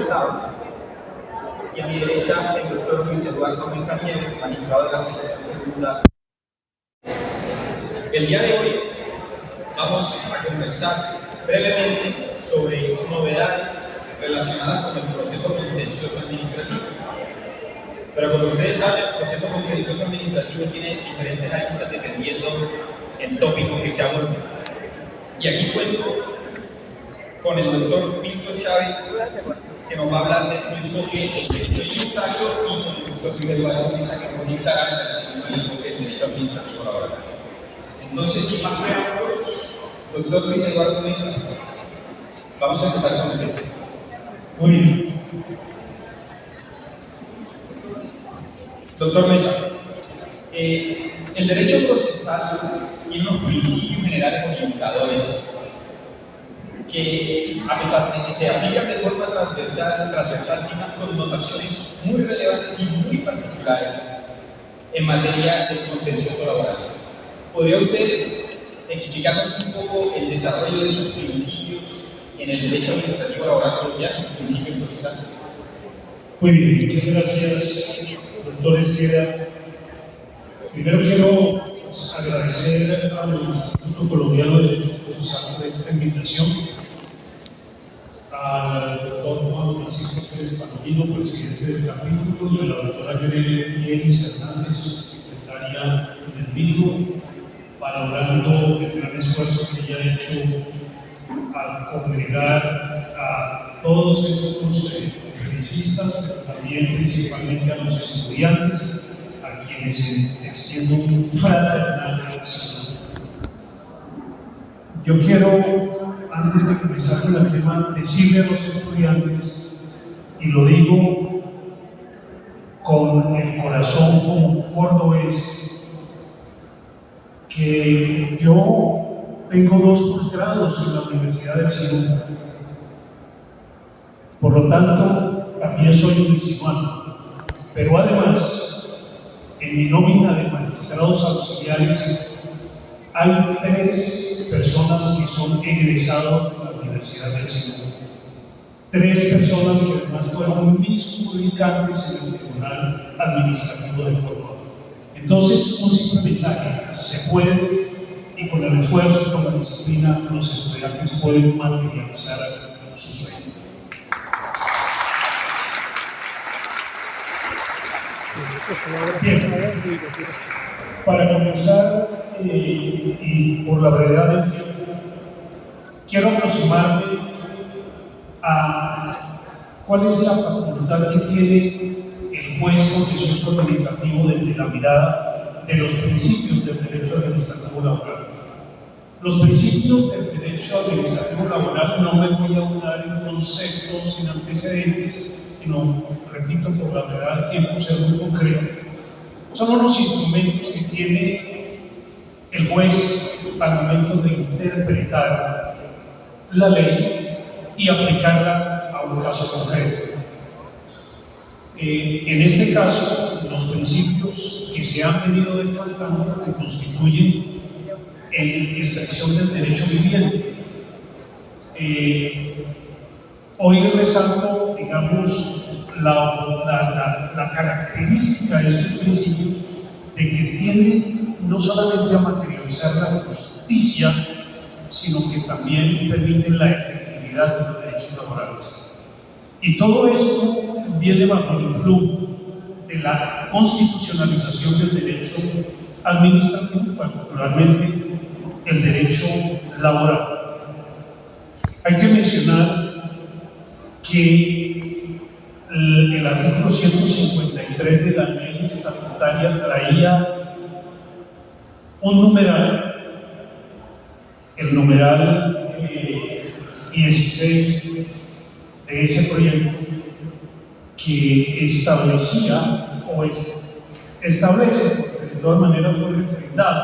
Estado. Y a mi derecha, el doctor Luis Eduardo Mesa Nieves, magistrado de la sección segunda. El día de hoy vamos a conversar brevemente sobre novedades relacionadas con el proceso contencioso administrativo. Pero como ustedes saben, el proceso contencioso administrativo tiene diferentes aristas dependiendo del tópico que se aborde. Y aquí cuento con el doctor Víctor Chávez, que nos va a hablar del enfoque del derecho tributario, y con el doctor Luis Eduardo Mesa, que nos dictará en relación al enfoque del derecho administrativo laboral. Entonces, sin más preámbulos, doctor Luis Eduardo Mesa, vamos a empezar con usted. Muy bien. Doctor Mesa, el derecho procesal tiene unos principios generales orientadores que, a pesar de que se aplican de forma transversal, tienen unas connotaciones muy relevantes y muy particulares en materia de contencioso laboral. ¿Podría usted explicarnos un poco el desarrollo de esos principios en el derecho administrativo laboral colombiano, sus principios procesales? Muy bien, muchas gracias, doctor Esqueda. Primero quiero agradecer al Instituto Colombiano de Derecho Procesal por esta invitación, al doctor Juan Francisco Pérez Palomino, presidente del capítulo, y a la doctora Yenis Hernández, secretaria del mismo, valorando el gran esfuerzo que ella ha hecho al congregar a todos estos publicistas, pero también principalmente a los estudiantes, a quienes extiendo un fraternal saludo. Yo quiero, antes de comenzar con el tema, decirle a los estudiantes, y lo digo con el corazón como cordobés, que yo tengo 2 posgrados en la Universidad del Ciudad. Por lo tanto, también soy municipal. Pero además, en mi nómina de magistrados auxiliares, hay 3 personas que son egresados de la Universidad del Ciudad. 3 personas que además fueron mis publicantes en el Tribunal Administrativo de Córdoba. Entonces, un simple mensaje: se puede, y con el esfuerzo y con la disciplina, los estudiantes pueden materializar su sueño. Bien, para comenzar, y por la brevedad del tiempo, quiero aproximarme a cuál es la facultad que tiene el juez contencioso administrativo desde la mirada de los principios del derecho administrativo laboral. Los principios del derecho administrativo laboral, no me voy a ahondar en conceptos sin antecedentes, sino, repito, por la brevedad del tiempo, ser muy concreto. Son unos instrumentos que tiene el juez al momento de interpretar la ley y aplicarla a un caso concreto. En este caso, los principios que se han venido decantando que constituyen en expresión del derecho viviente. Hoy resalto, digamos, la característica de estos principios de que tienden no solamente a materializar la justicia, sino que también permiten la efectividad de los derechos laborales. Y todo esto viene bajo el influjo de la constitucionalización del derecho administrativo, particularmente el derecho laboral. Hay que mencionar que el artículo 153 de la ley estatutaria traía un numeral, el numeral 16 de ese proyecto, que establecía o establece, porque de todas maneras fue refrendado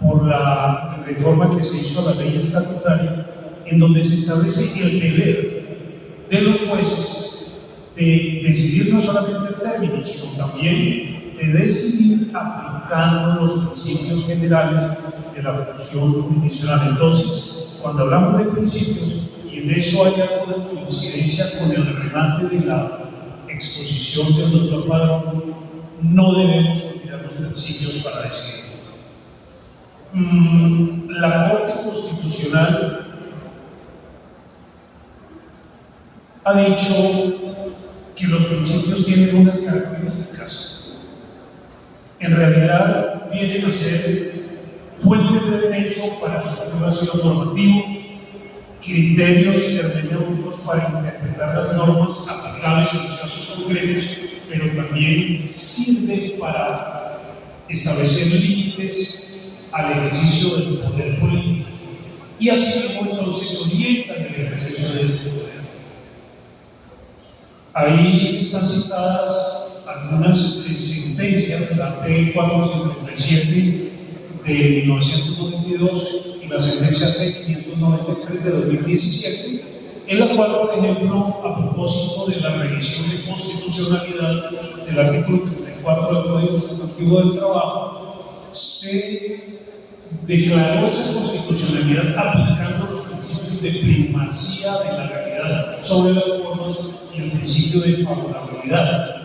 por la reforma que se hizo a la ley estatutaria, en donde se establece el deber de los jueces de decidir no solamente en términos, sino también de decidir aplicando los principios generales de la función jurisdiccional. Entonces, cuando hablamos de principios y en eso hay alguna coincidencia con el remate de la exposición del doctor Padrón, no debemos olvidar los principios para decir. La Corte Constitucional ha dicho que los principios tienen unas características. En realidad vienen a ser fuentes de derecho para sus aprobaciones normativos, criterios hermenéuticos para interpretar las normas aplicables en los casos concretos, pero también sirve para establecer límites al ejercicio del poder político y así como entonces orientan el ejercicio de este poder. Ahí están citadas algunas sentencias, la P457 de 1992 y la sentencia C593 de 2017, en la cual, por ejemplo, a propósito de la revisión de constitucionalidad del artículo 34 del Código Sustantivo del Trabajo, se declaró esa constitucionalidad aplicando los principios de primacía de la realidad sobre las formas y el principio de favorabilidad.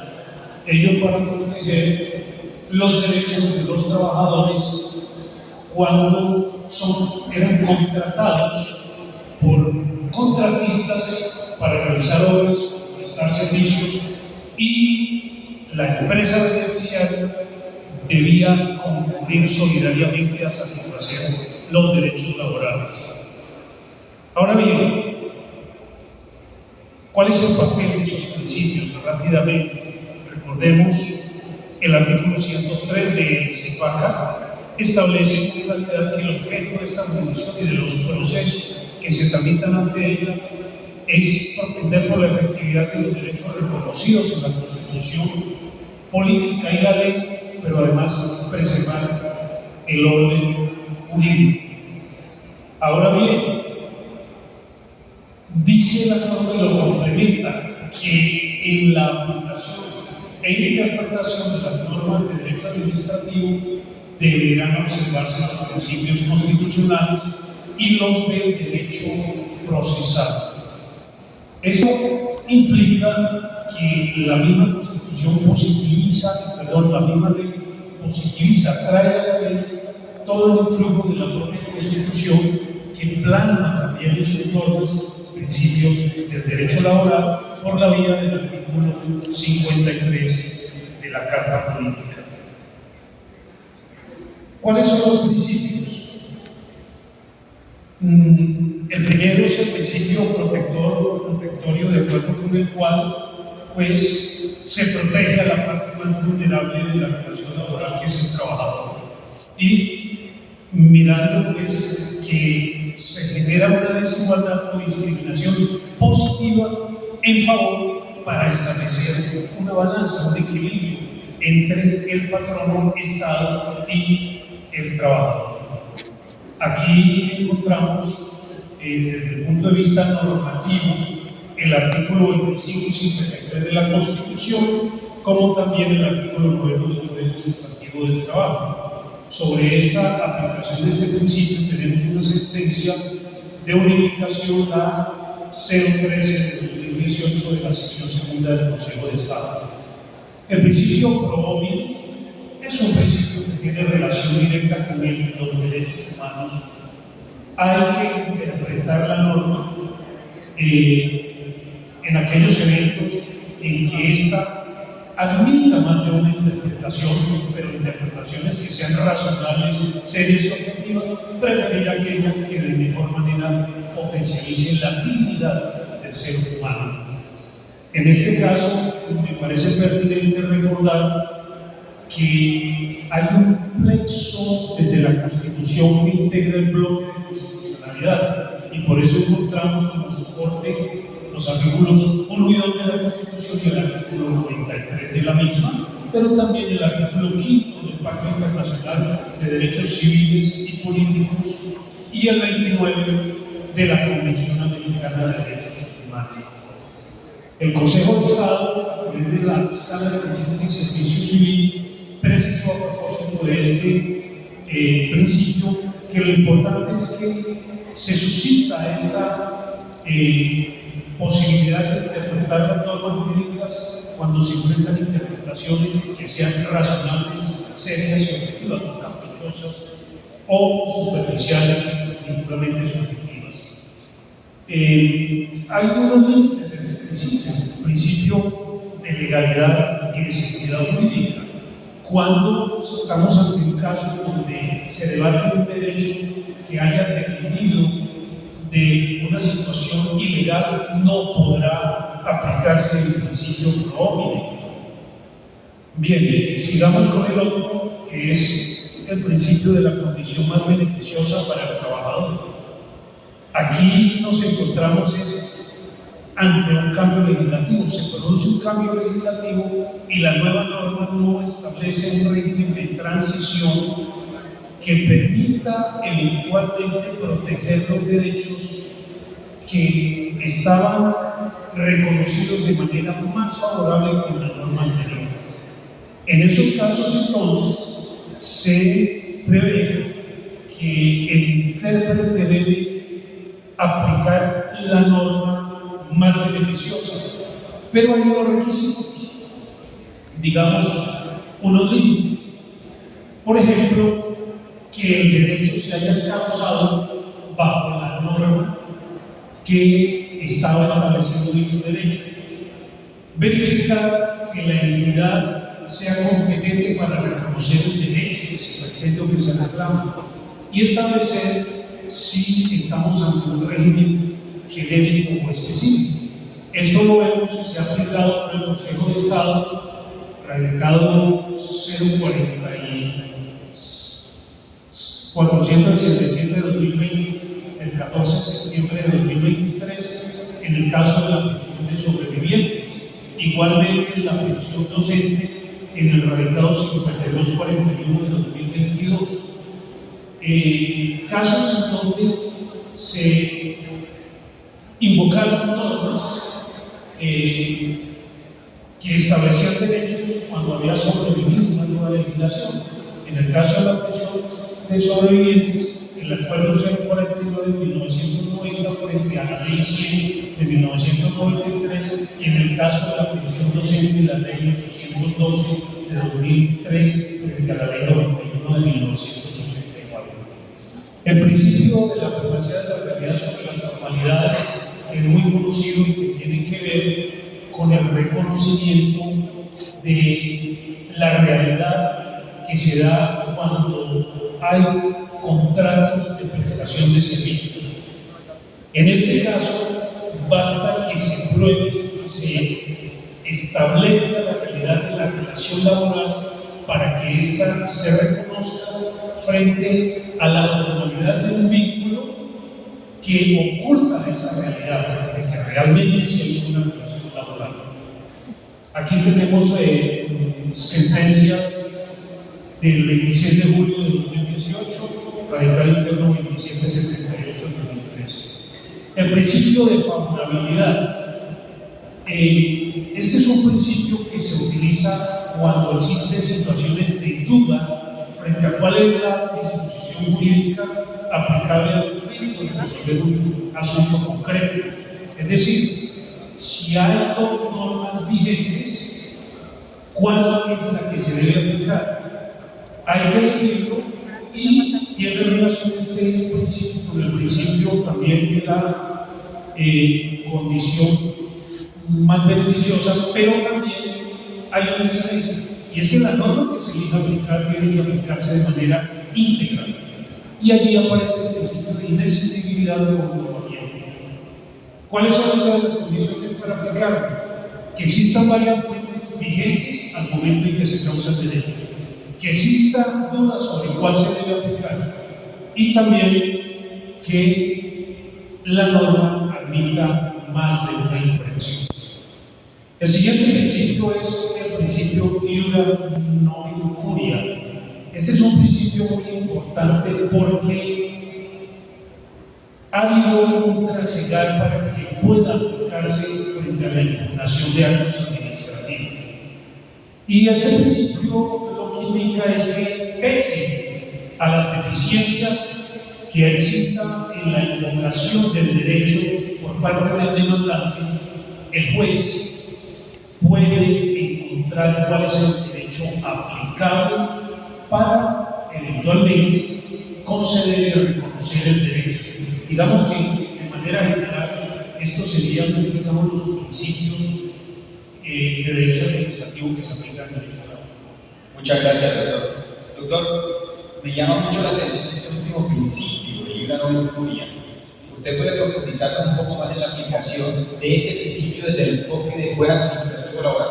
Ello para proteger los derechos de los trabajadores cuando eran contratados por contratistas para realizar obras, prestar servicios, y la empresa beneficiaria debía concurrir solidariamente a satisfacer los derechos laborales. Ahora bien, ¿cuál es el papel de esos principios? Rápidamente, recordemos el artículo 103 de CEPACA establece con claridad que el objeto de esta resolución y de los procesos que se tramitan ante ella es propender por la efectividad de los derechos reconocidos en la Constitución política y la ley, pero además preservar el orden jurídico. Ahora bien, dice la norma y lo complementa, que en la aplicación e interpretación de las normas de derecho administrativo deberán observarse los principios constitucionales y los del derecho procesal. Eso implica que la misma Constitución la misma ley positiviza, trae a la ley todo el flujo de la propia Constitución que plasma también en sus normas principios del derecho laboral por la vía del artículo 53 de la Carta Política. ¿Cuáles son los principios? El primero es el principio protectorio, de acuerdo con el cual pues, se protege a la parte más vulnerable de la relación laboral, que es el trabajador. Y mirando pues, que se genera una desigualdad o discriminación positiva en favor para establecer una balanza, un equilibrio entre el patrono, Estado y el trabajador. Aquí encontramos, desde el punto de vista normativo, el artículo 25 y 53 de la Constitución, como también el artículo 9 del Código Sustantivo del Trabajo. Sobre esta aplicación de este principio tenemos una sentencia de unificación, la 013 de 2018 de la sección segunda del Consejo de Estado. El principio pro homine es un principio que tiene relación directa con los derechos humanos. Hay que interpretar la norma en aquellos eventos en que ésta admita más de una interpretación, pero interpretaciones que sean razonables, serias y objetivas, preferir aquella que de mejor manera potencialice la dignidad del ser humano. En este caso, me parece pertinente recordar que hay un plexo desde la Constitución que integra el bloque de constitucionalidad, y por eso encontramos como soporte los artículos 1 y 2 de la Constitución y el artículo 93 de la misma, pero también el artículo 5 del Pacto Internacional de Derechos Civiles y Políticos y el 29 de la Convención Americana de Derechos Humanos. El Consejo de Estado, a través de la Sala de Consulta y Servicio Civil, precisó a propósito de este principio que lo importante es que se suscita esta posibilidad de interpretar las normas jurídicas cuando se enfrentan interpretaciones que sean razonables, serias y objetivas, no caprichosas o superficiales y puramente subjetivas. Hay unos límites a ese principio, el principio de legalidad y de seguridad jurídica. Cuando estamos ante un caso donde se debate un derecho que haya dependido de una situación ilegal, no podrá aplicarse el principio pro homine. Bien, sigamos con el otro, que es el principio de la condición más beneficiosa para el trabajador. Aquí nos encontramos ante un cambio legislativo. Se produce un cambio legislativo y la nueva norma no establece un régimen de transición que permita eventualmente proteger los derechos que estaban reconocidos de manera más favorable que la norma anterior. En esos casos, entonces, se prevé que el intérprete debe aplicar la norma más beneficiosa, pero hay unos requisitos, digamos, unos límites. Por ejemplo, que el derecho se haya causado bajo la norma que estaba estableciendo dicho derecho. Verificar que la entidad sea competente para reconocer el derecho que se pretende o que se reclama y establecer si estamos ante un régimen genérico o específico. Esto lo vemos que se ha aplicado por el Consejo de Estado, radicado 487 de 2020, el 14 de septiembre de 2023, en el caso de la pensión de sobrevivientes. Igualmente, en la pensión docente, en el radicado 5241 de 2022. Casos en donde se invocaron normas que establecían derechos cuando había sobrevivido una nueva legislación. En el caso de la pensión de sobrevivientes, el acuerdo 049 de 1990 frente a la ley 100 de 1993, y en el caso de la pensión docente, la ley 812 de 2003 frente a la ley 91 de 1984. El principio de la privacidad de la realidad sobre las formalidades, que es muy conocido y que tiene que ver con el reconocimiento de la realidad que se da cuando hay contratos de prestación de servicios. En este caso, basta que se pruebe, que se establezca la realidad de la relación laboral para que ésta se reconozca frente a la formalidad de un vínculo que oculta esa realidad de que realmente se hay una relación laboral. Aquí tenemos sentencias del 26 de julio de 2018, radical interno 2778 de 2013. El principio de favorabilidad. Este es un principio que se utiliza cuando existen situaciones de duda frente a cuál es la disposición jurídica aplicable al momento de resolver un asunto concreto. Es decir, si hay dos normas vigentes, ¿cuál es la que se debe aplicar? Hay que elegirlo y tiene relación este principio con el principio también de la condición más beneficiosa, pero también hay una diferencia, y es que la norma que se elija aplicar tiene que aplicarse de manera íntegra, y allí aparece el principio de inescindibilidad de comportamiento. ¿Cuáles son las condiciones para aplicarlo? Que existan varias fuentes vigentes al momento en que se causa el derecho, que existan dudas sobre cuál se debe aplicar, y también que la norma admita más de una infracción. El siguiente principio es el principio iura non curia. Este es un principio muy importante porque ha habido un trasegar para que pueda aplicarse frente a la impugnación de actos administrativos. Y este principio lo que indica es que, pese a las deficiencias que existan en la invocación del derecho por parte del demandante, el juez puede encontrar cuál es el derecho aplicable para eventualmente conceder y reconocer el derecho. Digamos que de manera general estos serían, digamos, los principios de derecho administrativo que se aplican en el derecho. Muchas gracias, doctor. Doctor, me llama mucho la atención este último principio de iura no incuria. ¿Usted puede profundizar un poco más en la aplicación de ese principio desde el enfoque de juez administrativo laboral?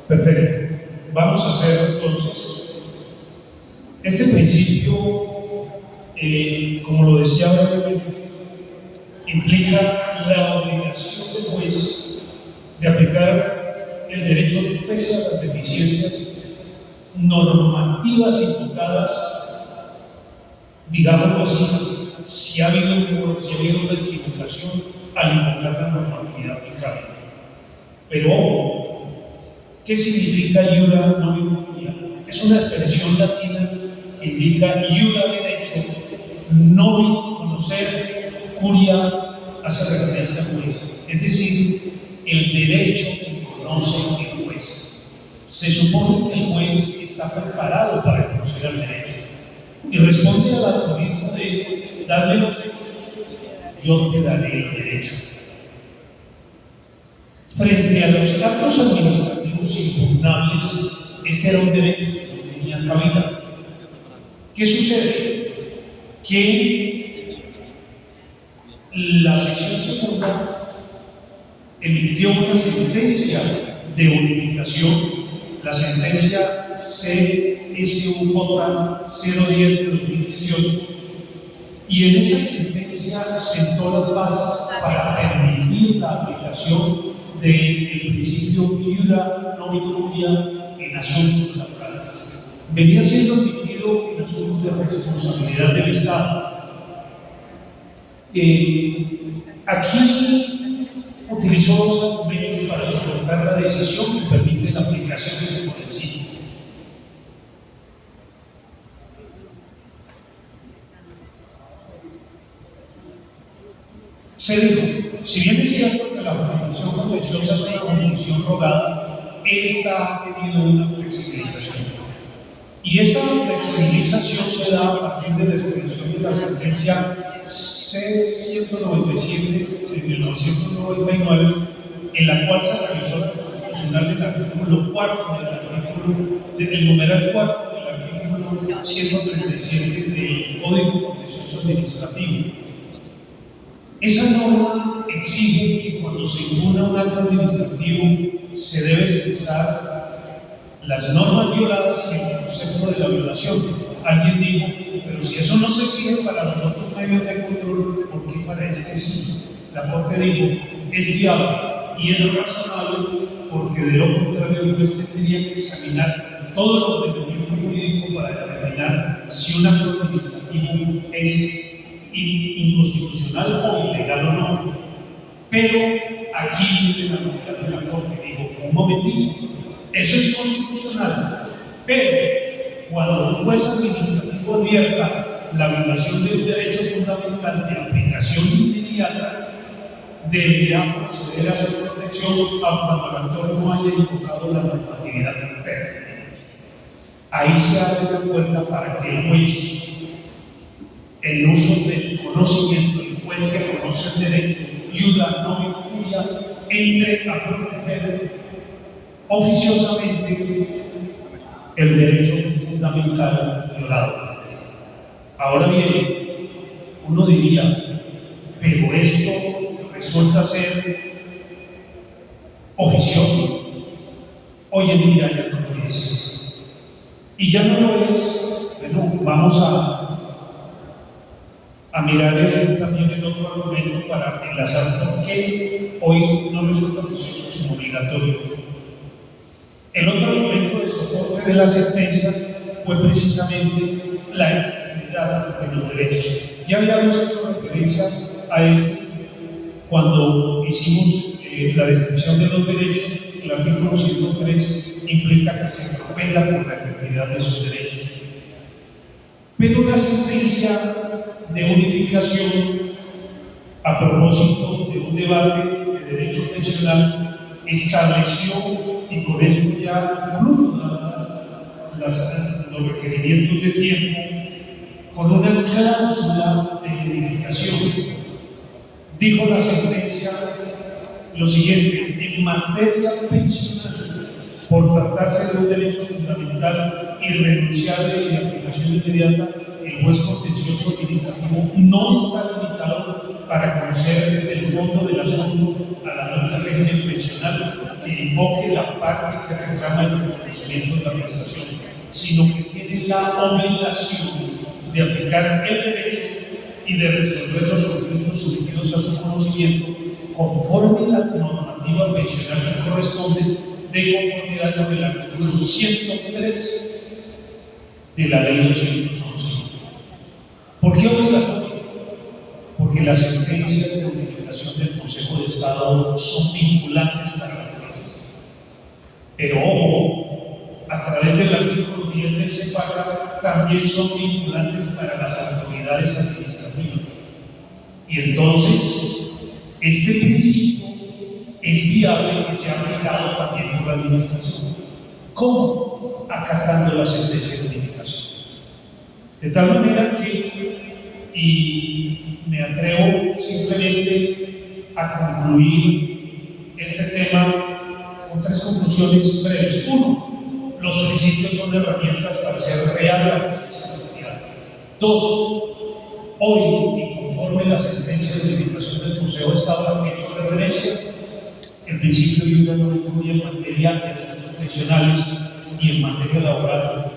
Perfecto. Vamos a hacer entonces este principio, como lo decía brevemente, implica la obligación del juez de aplicar el derecho pese a las deficiencias normativas implicadas, digámoslo así, si ha habido una equivocación al invocar la normatividad aplicable. Pero, ¿qué significa iura no incuria? Es una expresión latina que indica iura derecho, no conocer, curia hace referencia al juez. Es decir, el derecho que conoce el juez. Se supone que el juez está preparado para conocer el derecho y responde al aforismo de darme los hechos, yo te daré el derecho. Frente a los actos administrativos impugnables, este era un derecho que no tenía cabida. ¿Qué sucede? Que la sección segunda emitió una sentencia de unificación, la sentencia CSUJ 010 de 2018, y en esa sentencia sentó las bases para permitir la aplicación del principio iura no incuria en asuntos laborales. Venía siendo emitido en asuntos de responsabilidad del Estado. Aquí utilizó dos argumentos para soportar la decisión que permite la aplicación de ese principio. Se dijo, si bien es cierto que la jurisdicción contenciosa es una jurisdicción rogada, esta ha tenido una flexibilización. Y esa flexibilización se da a partir de la expresión de la sentencia C-197 de 1999, en la cual se realizó la constitucional del artículo 4 del numeral 4 del artículo 137 del Código Contencioso Administrativo. Esa norma exige que cuando se impugna un acto administrativo se debe expresar las normas violadas y el concepto de la violación. Alguien dijo, pero si eso no se exige para los otros medios de control, ¿por qué para este sí? La Corte dijo, es viable y es razonable porque de lo contrario el juez tendría que examinar todo el ordenamiento jurídico para determinar si un acto administrativo es inconstitucional o ilegal o no. Pero aquí viene la novedad de la Corte, dijo, un momentito, eso es constitucional, pero cuando un juez administrativo advierta la violación de un derecho fundamental de aplicación inmediata, deberá proceder a su protección cuando el actor no haya invocado la normatividad pertinente. Ahí se abre la puerta para que el juez, el uso del conocimiento, el juez que conoce el derecho, iura no incuria, entre a proteger oficiosamente el derecho fundamental violado. Ahora bien, uno diría, pero esto resulta ser oficioso. Hoy en día ya no lo es. Y ya no lo es, bueno, vamos a mirar también el otro argumento para enlazar por qué hoy no resulta oficioso sino obligatorio. El otro argumento de soporte de la sentencia fue precisamente la integridad de los derechos. Ya habíamos hecho referencia a esto cuando hicimos la descripción de los derechos. El artículo 103 implica que se propenda por la efectividad de sus derechos. Pero la sentencia de unificación a propósito de un debate de derecho pensional, estableció, y por eso ya incluso los requerimientos de tiempo, con una cláusula de verificación. Dijo la sentencia lo siguiente: en materia pensional, por tratarse de un derecho fundamental irrenunciable y de aplicación inmediata, el juez contencioso administrativo no está limitado para conocer el fondo del asunto a la norma del régimen pensional que invoque la parte que reclama el reconocimiento de la prestación, sino que tiene la obligación de aplicar el derecho y de resolver los conflictos sometidos a su conocimiento conforme a la normativa pensional que corresponde, de conformidad con el artículo 103 de la ley 211. ¿Por qué obligatorio? Porque las sentencias de unificación del Consejo de Estado son vinculantes para los jueces. Pero ojo, a través del artículo 10 del CEPAC también son vinculantes para las autoridades administrativas. Y entonces, este principio es viable que sea aplicado también por la administración. ¿Cómo? Acatando la sentencia de unificación. De tal manera que, y me atrevo simplemente a concluir este tema con tres conclusiones breves. Uno, los principios son herramientas para hacer real la justicia social. Dos, hoy, y conforme la sentencia de unificación del Consejo de Estado a la que he hecho referencia, el principio de una no incluye en materia de asuntos profesionales y en materia laboral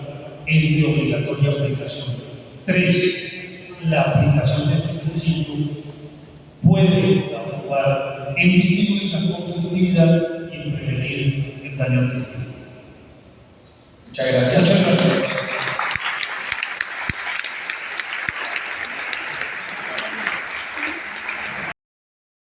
es de obligatoria aplicación. Tres, la aplicación de este principio puede ayudar en disminuir la conflictividad y en prevenir el daño al tiempo. Muchas gracias. Muchas gracias.